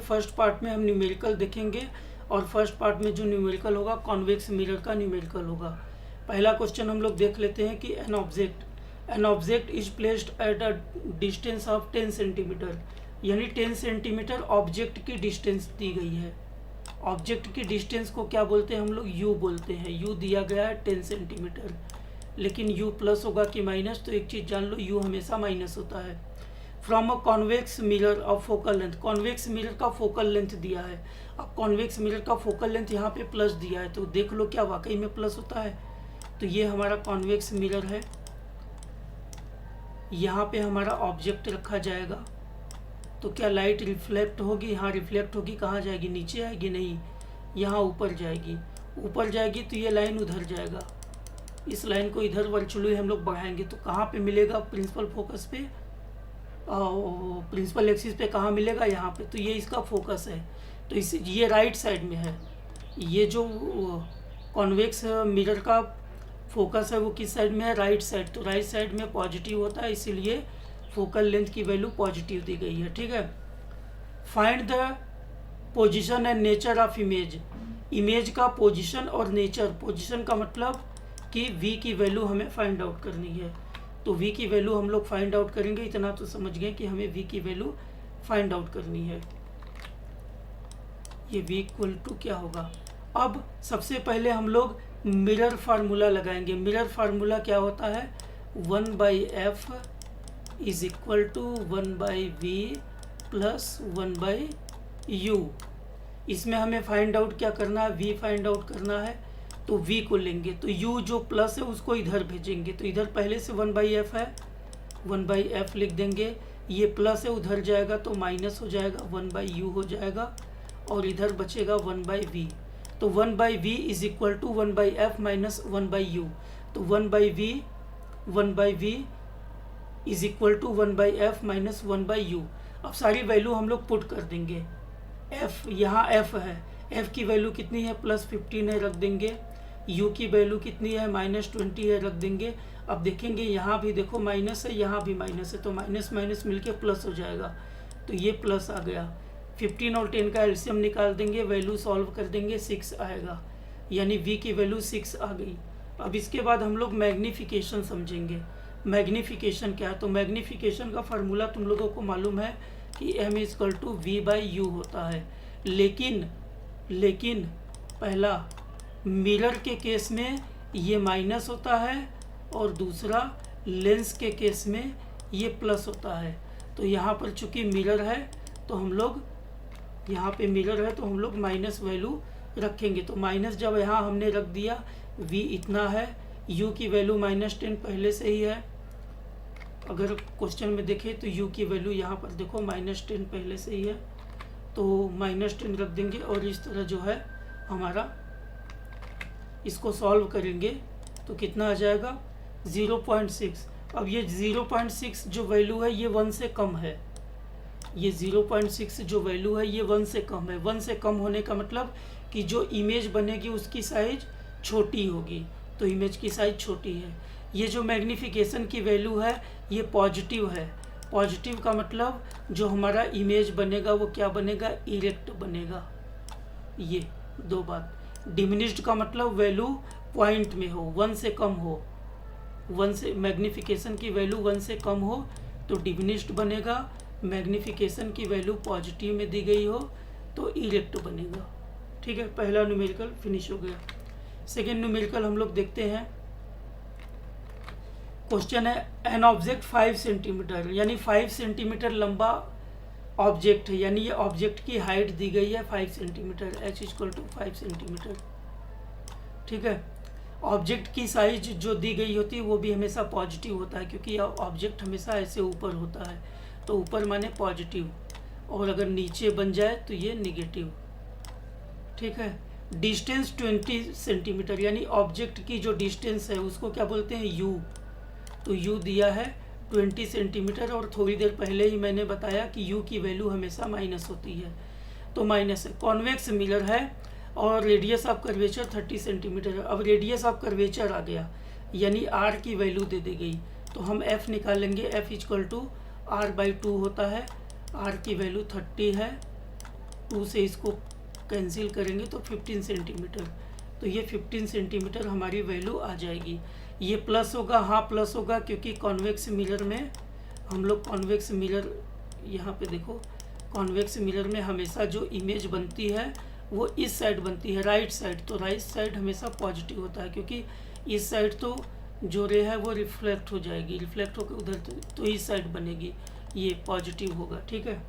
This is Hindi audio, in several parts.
फर्स्ट पार्ट में हम न्यूमेरिकल देखेंगे और फर्स्ट पार्ट में जो न्यूमेरिकल होगा कॉन्वेक्स मिरर का न्यूमेरिकल होगा। पहला क्वेश्चन हम लोग देख लेते हैं कि an object is placed at a distance of 10 centimetre, यानी 10 सेंटीमीटर ऑब्जेक्ट की डिस्टेंस दी गई है। ऑब्जेक्ट की डिस्टेंस को क्या बोलते हैं हम लोग? यू बोलते हैं। यू दिया गया है 10 सेंटीमीटर, लेकिन यू प्लस होगा कि माइनस, तो एक चीज़ जान लो, यू हमेशा माइनस होता है। From a convex mirror of focal length, convex mirror का फोकल लेंथ दिया है। अब कॉन्वेक्स मिरर का फोकल लेंथ यहाँ पे प्लस दिया है, तो देख लो क्या वाकई में प्लस होता है। तो ये हमारा कॉन्वेक्स मिरर है, यहाँ पे हमारा ऑब्जेक्ट रखा जाएगा। तो क्या लाइट रिफ्लेक्ट होगी? हाँ रिफ्लेक्ट होगी। कहाँ जाएगी? नीचे आएगी? नहीं, यहाँ ऊपर जाएगी। ऊपर जाएगी तो ये लाइन उधर जाएगा, इस लाइन को इधर वर्चुअली हम लोग बढ़ाएंगे तो कहाँ पे मिलेगा? प्रिंसिपल फोकस पे, प्रिंसिपल एक्सिस पे कहाँ मिलेगा? यहाँ पे। तो ये इसका फोकस है, तो इस ये राइट साइड में है। ये जो कॉन्वेक्स मिरर का फोकस है वो किस साइड में है? Right side. तो राइट साइड में पॉजिटिव होता है, इसीलिए फोकल लेंथ की वैल्यू पॉजिटिव दी गई है। ठीक है। Find the position and nature of image, image का पोजीशन और नेचर। पोजीशन का मतलब कि v की वैल्यू हमें फाइंड आउट करनी है, तो v की वैल्यू हम लोग फाइंड आउट करेंगे। इतना तो समझ गए कि हमें v की वैल्यू फाइंड आउट करनी है। ये v इक्वल टू क्या होगा? अब सबसे पहले हम लोग मिरर फार्मूला लगाएंगे। मिरर फार्मूला क्या होता है? 1/f is equal to 1/v plus 1/u। इसमें हमें फाइंड आउट क्या करना है? v फाइंड आउट करना है, तो v को लेंगे, तो u जो प्लस है उसको इधर भेजेंगे। तो इधर पहले से 1/f है, 1/f लिख देंगे। ये प्लस है, उधर जाएगा तो माइनस हो जाएगा, 1/u हो जाएगा, और इधर बचेगा 1/v। तो 1/v is equal to 1/f minus 1/u। तो 1/v is equal to 1/f minus 1/u। अब सारी वैल्यू हम लोग पुट कर देंगे। f, यहाँ f है, f की वैल्यू कितनी है? +15 है, रख देंगे। u की वैल्यू कितनी है? -20 है, रख देंगे। अब देखेंगे यहाँ भी देखो माइनस है, यहाँ भी माइनस है, तो माइनस माइनस मिलके प्लस हो जाएगा, तो ये प्लस आ गया। 15 और 10 का एलसीएम निकाल देंगे, वैल्यू सॉल्व कर देंगे, 6 आएगा, यानी v की वैल्यू 6 आ गई। अब इसके बाद हम लोग मैग्नीफिकेशन समझेंगे। मैग्नीफिकेशन क्या है? तो मैग्नीफिकेशन का फार्मूला तुम लोगों को मालूम है कि m इक्वल टू v/u होता है, लेकिन पहला मिरर के केस में ये माइनस होता है और दूसरा लेंस के केस में ये प्लस होता है। तो यहाँ पर चूंकि मिरर है तो हम लोग यहाँ पे मिरर है तो हम लोग माइनस वैल्यू रखेंगे। तो माइनस जब यहाँ हमने रख दिया, v इतना है, u की वैल्यू -10 पहले से ही है। अगर क्वेश्चन में देखें तो u की वैल्यू यहाँ पर देखो -10 पहले से ही है, तो -10 रख देंगे। और इस तरह जो है हमारा इसको सॉल्व करेंगे तो कितना आ जाएगा? 0.6। अब ये 0.6 जो वैल्यू है ये 1 से कम है। ये 0.6 जो वैल्यू है ये 1 से कम है। 1 से कम होने का मतलब कि जो इमेज बनेगी उसकी साइज छोटी होगी, तो इमेज की साइज छोटी है। ये जो मैग्नीफिकेशन की वैल्यू है ये पॉजिटिव है। पॉजिटिव का मतलब जो हमारा इमेज बनेगा वो क्या बनेगा? इरेक्ट बनेगा। ये दो बात। डिमिनिश्ड का मतलब वैल्यू पॉइंट में हो, 1 से कम हो। 1 से मैग्नीफिकेशन की वैल्यू 1 से कम हो तो डिमिनिश्ड बनेगा। मैग्नीफिकेशन की वैल्यू पॉजिटिव में दी गई हो तो इरेक्ट बनेगा। ठीक है, पहला न्यूमेरिकल फिनिश हो गया। सेकेंड न्यूमेरिकल हम लोग देखते हैं। क्वेश्चन है एन ऑब्जेक्ट 5 सेंटीमीटर, यानी 5 सेंटीमीटर लंबा ऑब्जेक्ट है, यानी ये ऑब्जेक्ट की हाइट दी गई है 5 centimetre, h equal to 5 centimetre. ठीक है। ऑब्जेक्ट की साइज जो दी गई होती है वो भी हमेशा पॉजिटिव होता है, क्योंकि ऑब्जेक्ट हमेशा ऐसे ऊपर होता है, तो ऊपर माने पॉजिटिव, और अगर नीचे बन जाए तो ये निगेटिव। ठीक है। डिस्टेंस 20 सेंटीमीटर, यानी ऑब्जेक्ट की जो डिस्टेंस है उसको क्या बोलते हैं? u। तो u दिया है 20 सेंटीमीटर, और थोड़ी देर पहले ही मैंने बताया कि u की वैल्यू हमेशा माइनस होती है, तो माइनस है। कॉन्वेक्स मिरर है और रेडियस ऑफ कर्वेचर 30 सेंटीमीटर है। अब रेडियस ऑफ कर्वेचर आ गया, यानी r की वैल्यू दे दी गई, तो हम f निकालेंगे। f इक्वल टू r/2 होता है, r की वैल्यू 30 है 2 से इसको कैंसिल करेंगे तो 15 सेंटीमीटर। तो ये 15 सेंटीमीटर हमारी वैल्यू आ जाएगी। ये प्लस होगा, हाँ प्लस होगा, क्योंकि कॉन्वेक्स मिरर में हम लोग कॉन्वेक्स मिरर, यहाँ पे देखो, कॉन्वेक्स मिरर में हमेशा जो इमेज बनती है वो इस साइड बनती है, राइट साइड। तो राइट साइड हमेशा पॉजिटिव होता है, क्योंकि इस साइड तो जो रे है वो रिफ्लेक्ट हो जाएगी, रिफ्लेक्ट होकर उधर तो इस साइड बनेगी, ये पॉजिटिव होगा। ठीक है,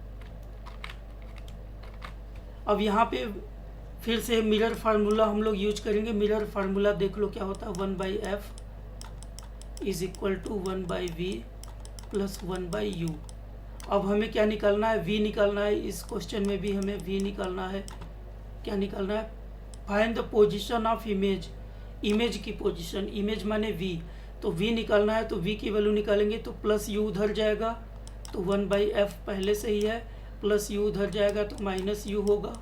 अब यहाँ पे फिर से मिरर फार्मूला हम लोग यूज करेंगे। मिरर फार्मूला देख लो क्या होता है, 1/f is equal to 1/v plus 1/u। अब हमें क्या निकालना है, v निकालना है। इस क्वेश्चन में भी हमें v निकालना है। क्या निकालना है, find the position of image, image की पोजीशन, इमेज माने v, तो v निकालना है। तो v की वैल्यू निकालेंगे तो प्लस u उधर जाएगा, तो 1/f पहले से ही है, प्लस u उधर जाएगा तो माइनस u होगा,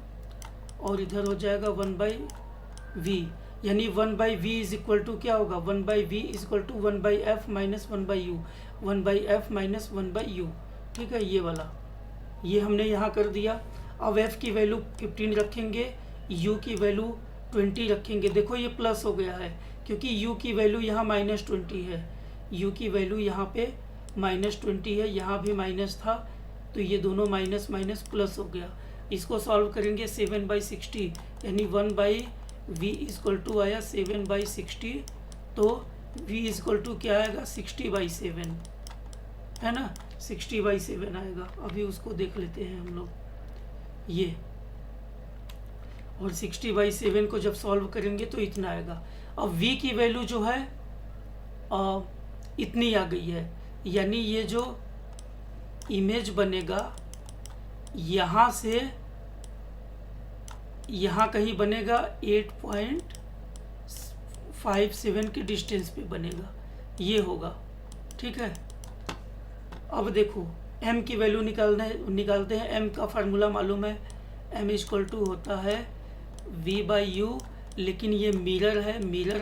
और इधर हो जाएगा 1/v, यानी 1/v इज इक्वल टू क्या होगा, 1/v is equal to 1/f minus 1/u, 1/f minus 1/u। ठीक है, ये वाला, ये हमने यहाँ कर दिया। अब f की वैल्यू 15 रखेंगे, u की वैल्यू 20 रखेंगे। देखो ये प्लस हो गया है, क्योंकि u की वैल्यू यहाँ -20 है, u की वैल्यू यहाँ पे -20 है, यहाँ भी माइनस था, तो ये दोनों माइनस माइनस प्लस हो गया। इसको सॉल्व करेंगे 7/60, यानी 1/v इक्वल टू आया 7/60, तो v इक्वल टू क्या आएगा, 60/7, है ना, 60/7 आएगा। अभी उसको देख लेते हैं हम लोग, ये, और 60/7 को जब सॉल्व करेंगे तो इतना आएगा। अब v की वैल्यू जो है इतनी आ गई है, यानी ये जो इमेज बनेगा यहाँ से यहाँ कहीं बनेगा 8.57 की डिस्टेंस पे बनेगा, ये होगा। ठीक है, अब देखो m की वैल्यू निकालते हैं। m का फार्मूला मालूम है, m इक्वल टू होता है v/u, लेकिन ये मिरर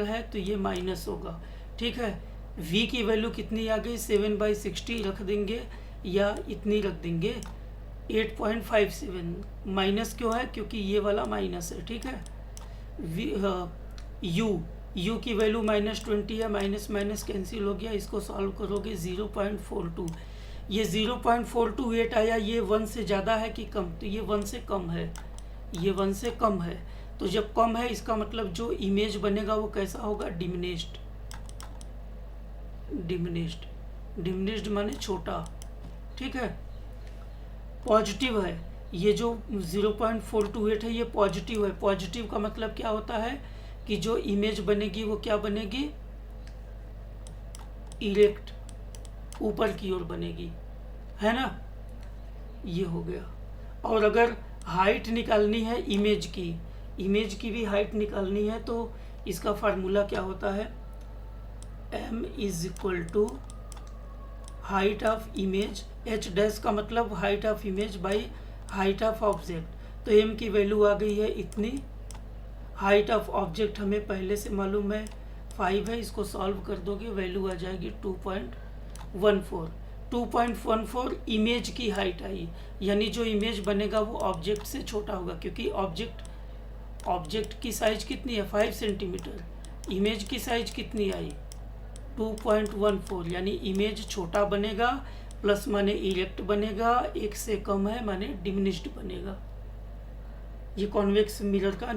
है तो ये माइनस होगा। ठीक है, v की वैल्यू कितनी आ गई, 7/60 रख देंगे, या इतनी रख देंगे 8.57। माइनस क्यों है, क्योंकि ये वाला माइनस है। ठीक है, u की वैल्यू -20 है, माइनस माइनस कैंसिल हो गया, इसको सॉल्व करोगे 0.42, ये 0.428 आया। ये 1 से ज़्यादा है कि कम, तो ये 1 से कम है, ये 1 से कम है। तो जब कम है इसका मतलब जो इमेज बनेगा वो कैसा होगा, डिमिनिश्ड माने छोटा। ठीक है, पॉजिटिव है, ये जो 0.428 है ये पॉजिटिव है। पॉजिटिव का मतलब क्या होता है कि जो इमेज बनेगी वो क्या बनेगी, इरेक्ट, ऊपर की ओर बनेगी, है ना, ये हो गया। और अगर हाइट निकालनी है इमेज की भी हाइट निकालनी है, तो इसका फार्मूला क्या होता है, m is equal to height of image, h dash का मतलब height of image by height of object. तो m की वैल्यू आ गई है इतनी, हाइट ऑफ ऑब्जेक्ट हमें पहले से मालूम है 5 है, इसको सॉल्व कर दोगे वैल्यू आ जाएगी 2.14। 2.14 इमेज की हाइट आई, यानी जो इमेज बनेगा वो ऑब्जेक्ट से छोटा होगा, क्योंकि ऑब्जेक्ट की साइज कितनी है, 5 सेंटीमीटर, इमेज की साइज कितनी आई 2.14, यानी इमेज छोटा बनेगा, प्लस माने इरेक्ट बनेगा, 1 से कम है माने डिमिनिश्ड बनेगा। ये कॉन्वेक्स मिरर का